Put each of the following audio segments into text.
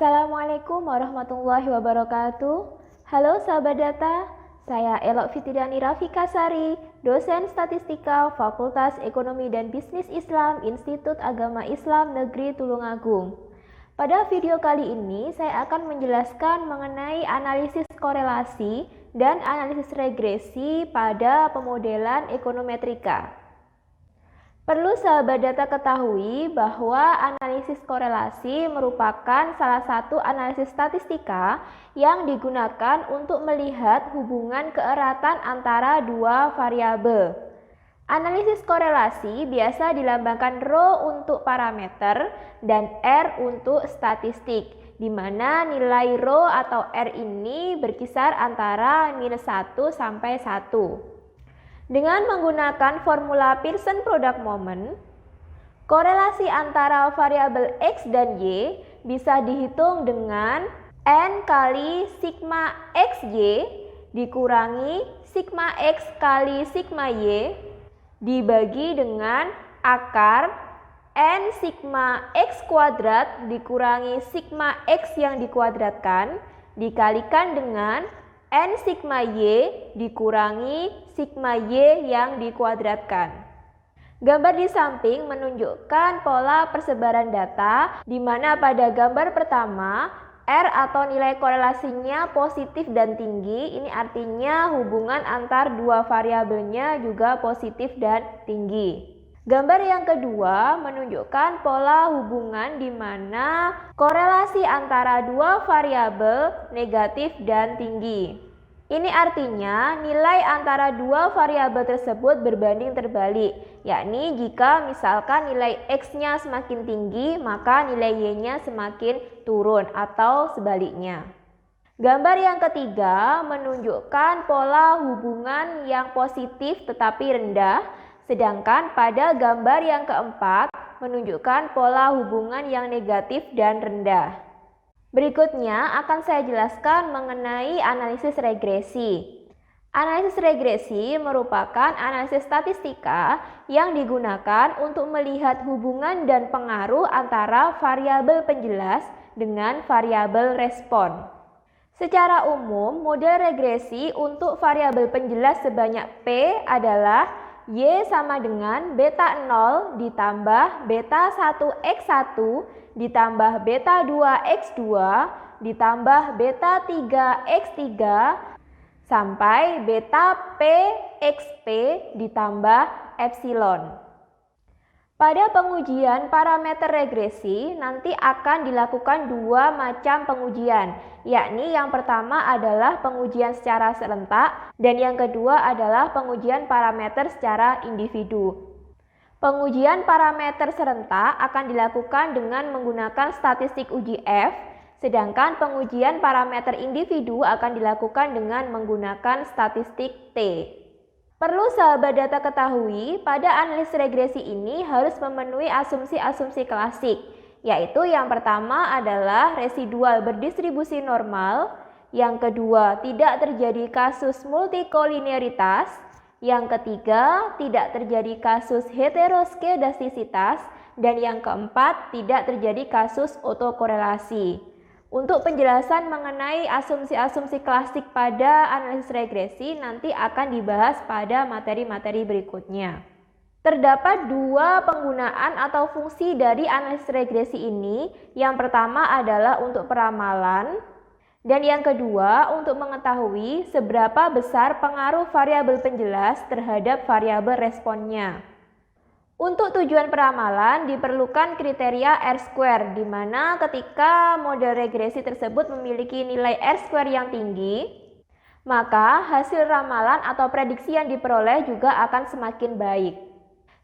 Assalamualaikum warahmatullahi wabarakatuh. Halo sahabat data, saya Elok Fitriani Rafikasari, dosen statistika Fakultas Ekonomi dan Bisnis Islam Institut Agama Islam Negeri Tulungagung. Pada video kali ini saya akan menjelaskan mengenai analisis korelasi dan analisis regresi pada pemodelan ekonometrika. Perlu sahabat data ketahui bahwa analisis korelasi merupakan salah satu analisis statistika yang digunakan untuk melihat hubungan keeratan antara dua variabel. Analisis korelasi biasa dilambangkan ρ untuk parameter dan R untuk statistik, di mana nilai ρ atau R ini berkisar antara -1 sampai 1. Dengan menggunakan formula Pearson Product Moment, korelasi antara variabel X dan Y bisa dihitung dengan N kali sigma XY dikurangi sigma X kali sigma Y dibagi dengan akar N sigma X kuadrat dikurangi sigma X yang dikuadratkan dikalikan dengan N sigma Y dikurangi sigma Y yang dikuadratkan. Gambar di samping menunjukkan pola persebaran data di mana pada gambar pertama R atau nilai korelasinya positif dan tinggi. Ini artinya hubungan antar dua variabelnya juga positif dan tinggi. Gambar yang kedua menunjukkan pola hubungan di mana korelasi antara dua variabel negatif dan tinggi. Ini artinya nilai antara dua variabel tersebut berbanding terbalik, yakni jika misalkan nilai X-nya semakin tinggi, maka nilai Y-nya semakin turun atau sebaliknya. Gambar yang ketiga menunjukkan pola hubungan yang positif tetapi rendah, sedangkan pada gambar yang keempat menunjukkan pola hubungan yang negatif dan rendah. Berikutnya akan saya jelaskan mengenai analisis regresi. Analisis regresi merupakan analisis statistika yang digunakan untuk melihat hubungan dan pengaruh antara variabel penjelas dengan variabel respon. Secara umum, model regresi untuk variabel penjelas sebanyak P adalah Y sama dengan beta 0 ditambah beta 1x1 ditambah beta 2x2 ditambah beta 3x3 sampai beta pxp ditambah epsilon. Pada pengujian parameter regresi nanti akan dilakukan dua macam pengujian, yakni yang pertama adalah pengujian secara serentak dan yang kedua adalah pengujian parameter secara individu. Pengujian parameter serentak akan dilakukan dengan menggunakan statistik uji F, sedangkan pengujian parameter individu akan dilakukan dengan menggunakan statistik T. Perlu sahabat data ketahui, pada analisis regresi ini harus memenuhi asumsi-asumsi klasik, yaitu yang pertama adalah residual berdistribusi normal, yang kedua tidak terjadi kasus multikolinearitas, yang ketiga tidak terjadi kasus heteroskedastisitas, dan yang keempat tidak terjadi kasus otokorelasi. Untuk penjelasan mengenai asumsi-asumsi klasik pada analisis regresi nanti akan dibahas pada materi-materi berikutnya. Terdapat dua penggunaan atau fungsi dari analisis regresi ini. Yang pertama adalah untuk peramalan dan yang kedua untuk mengetahui seberapa besar pengaruh variabel penjelas terhadap variabel responnya. Untuk tujuan peramalan diperlukan kriteria R-square, di mana ketika model regresi tersebut memiliki nilai R-square yang tinggi, maka hasil ramalan atau prediksi yang diperoleh juga akan semakin baik.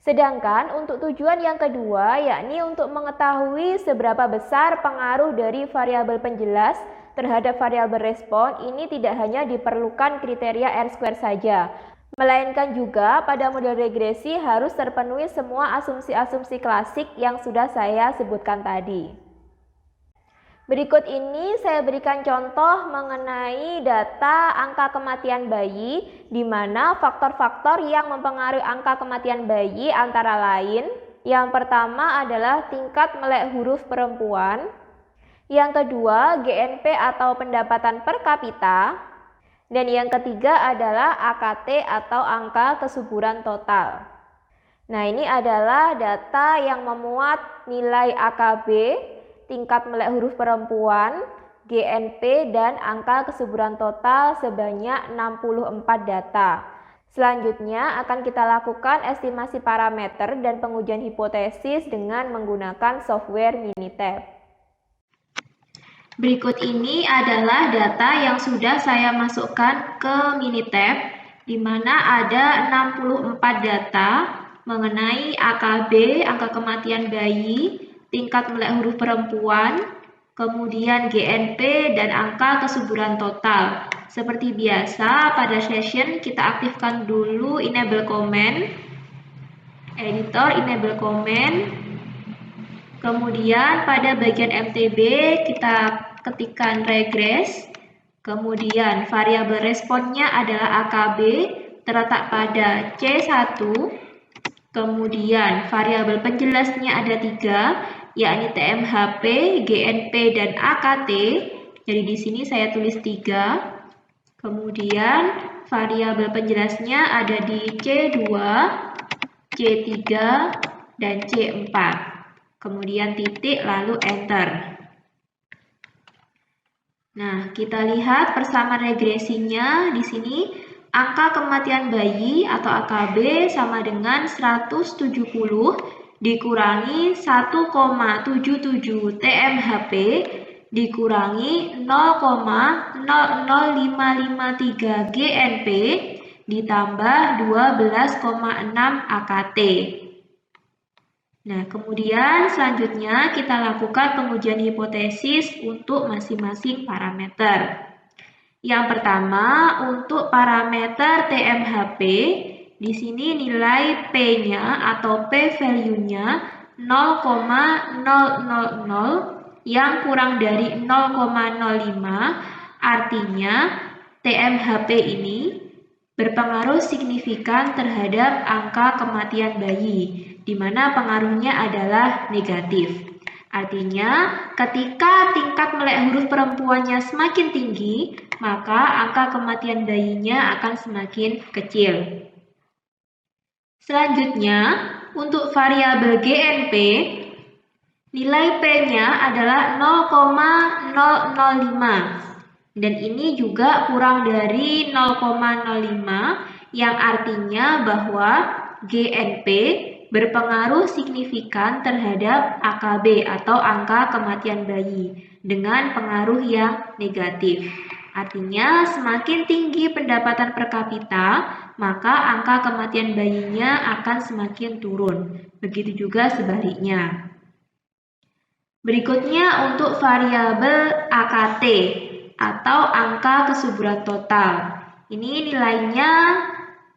Sedangkan untuk tujuan yang kedua, yakni untuk mengetahui seberapa besar pengaruh dari variabel penjelas terhadap variabel respon, ini tidak hanya diperlukan kriteria R-square saja, melainkan juga pada model regresi harus terpenuhi semua asumsi-asumsi klasik yang sudah saya sebutkan tadi. Berikut ini saya berikan contoh mengenai data angka kematian bayi, di mana faktor-faktor yang mempengaruhi angka kematian bayi antara lain, yang pertama adalah tingkat melek huruf perempuan, Yang kedua, GNP atau pendapatan per kapita. Dan yang ketiga adalah AKT atau angka kesuburan total. Nah, ini adalah data yang memuat nilai AKB, tingkat melek huruf perempuan, GNP, dan angka kesuburan total sebanyak 64 data. Selanjutnya akan kita lakukan estimasi parameter dan pengujian hipotesis dengan menggunakan software Minitab. Berikut ini adalah data yang sudah saya masukkan ke Minitab, di mana ada 64 data mengenai AKB, angka kematian bayi, tingkat melek huruf perempuan, kemudian GNP, dan angka kesuburan total. Seperti biasa, pada session kita aktifkan dulu enable comment, editor enable comment. Kemudian pada bagian MTB kita ketikkan regress, kemudian variabel responnya adalah AKB terletak pada C1, kemudian variabel penjelasnya ada 3, yakni TMHP, GNP, dan AKT. Jadi di sini saya tulis 3. Kemudian variabel penjelasnya ada di C2, C3, dan C4. Kemudian titik, lalu enter. Nah, kita lihat persamaan regresinya di sini. Angka kematian bayi atau AKB sama dengan 170 dikurangi 1,77 TMHP dikurangi 0,00553 GNP ditambah 12,6 AKT. Nah, kemudian selanjutnya kita lakukan pengujian hipotesis untuk masing-masing parameter. Yang pertama, untuk parameter TMHP, di sini nilai P-nya atau P-value-nya 0,000 yang kurang dari 0,05, artinya TMHP ini berpengaruh signifikan terhadap angka kematian bayi, di mana pengaruhnya adalah negatif. Artinya, ketika tingkat melek huruf perempuannya semakin tinggi, maka angka kematian bayinya akan semakin kecil. Selanjutnya, untuk variabel GNP, nilai P-nya adalah 0,005. Dan ini juga kurang dari 0,05, yang artinya bahwa GNP berpengaruh signifikan terhadap AKB atau angka kematian bayi dengan pengaruh yang negatif. Artinya semakin tinggi pendapatan per kapita, maka angka kematian bayinya akan semakin turun. Begitu juga sebaliknya. Berikutnya untuk variabel AKT atau angka kesuburan total. Ini nilainya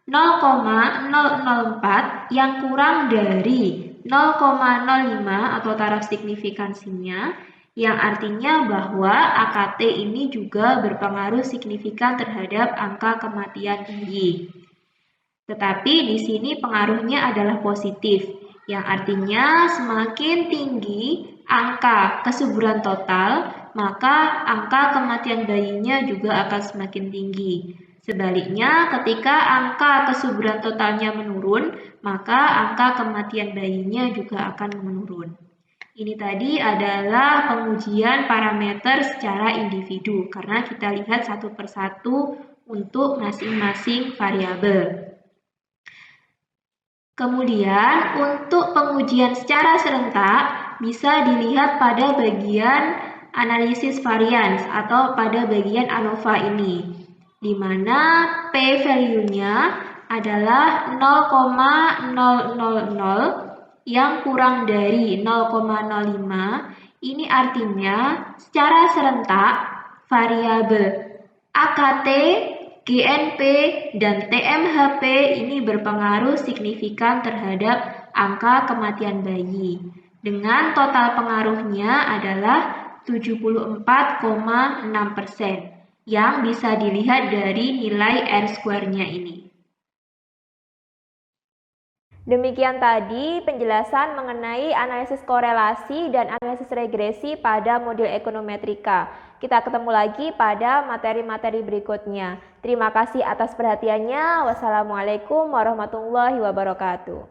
0,004 yang kurang dari 0,05 atau taraf signifikansinya, yang artinya bahwa AKT ini juga berpengaruh signifikan terhadap angka kematian tinggi. Tetapi di sini pengaruhnya adalah positif, yang artinya semakin tinggi angka kesuburan total, maka angka kematian bayinya juga akan semakin tinggi. Sebaliknya, ketika angka kesuburan totalnya menurun, maka angka kematian bayinya juga akan menurun. Ini tadi adalah pengujian parameter secara individu, karena kita lihat satu persatu untuk masing-masing variabel. Kemudian, untuk pengujian secara serentak, bisa dilihat pada bagian analisis varians atau pada bagian ANOVA ini, di mana P-value-nya adalah 0,000 yang kurang dari 0,05. Ini artinya secara serentak variabel AKT, GNP, dan TMHP ini berpengaruh signifikan terhadap angka kematian bayi. Dengan total pengaruhnya adalah 74,6%. Yang bisa dilihat dari nilai R-square-nya ini. Demikian tadi penjelasan mengenai analisis korelasi dan analisis regresi pada modul ekonometrika. Kita ketemu lagi pada materi-materi berikutnya. Terima kasih atas perhatiannya. Wassalamualaikum warahmatullahi wabarakatuh.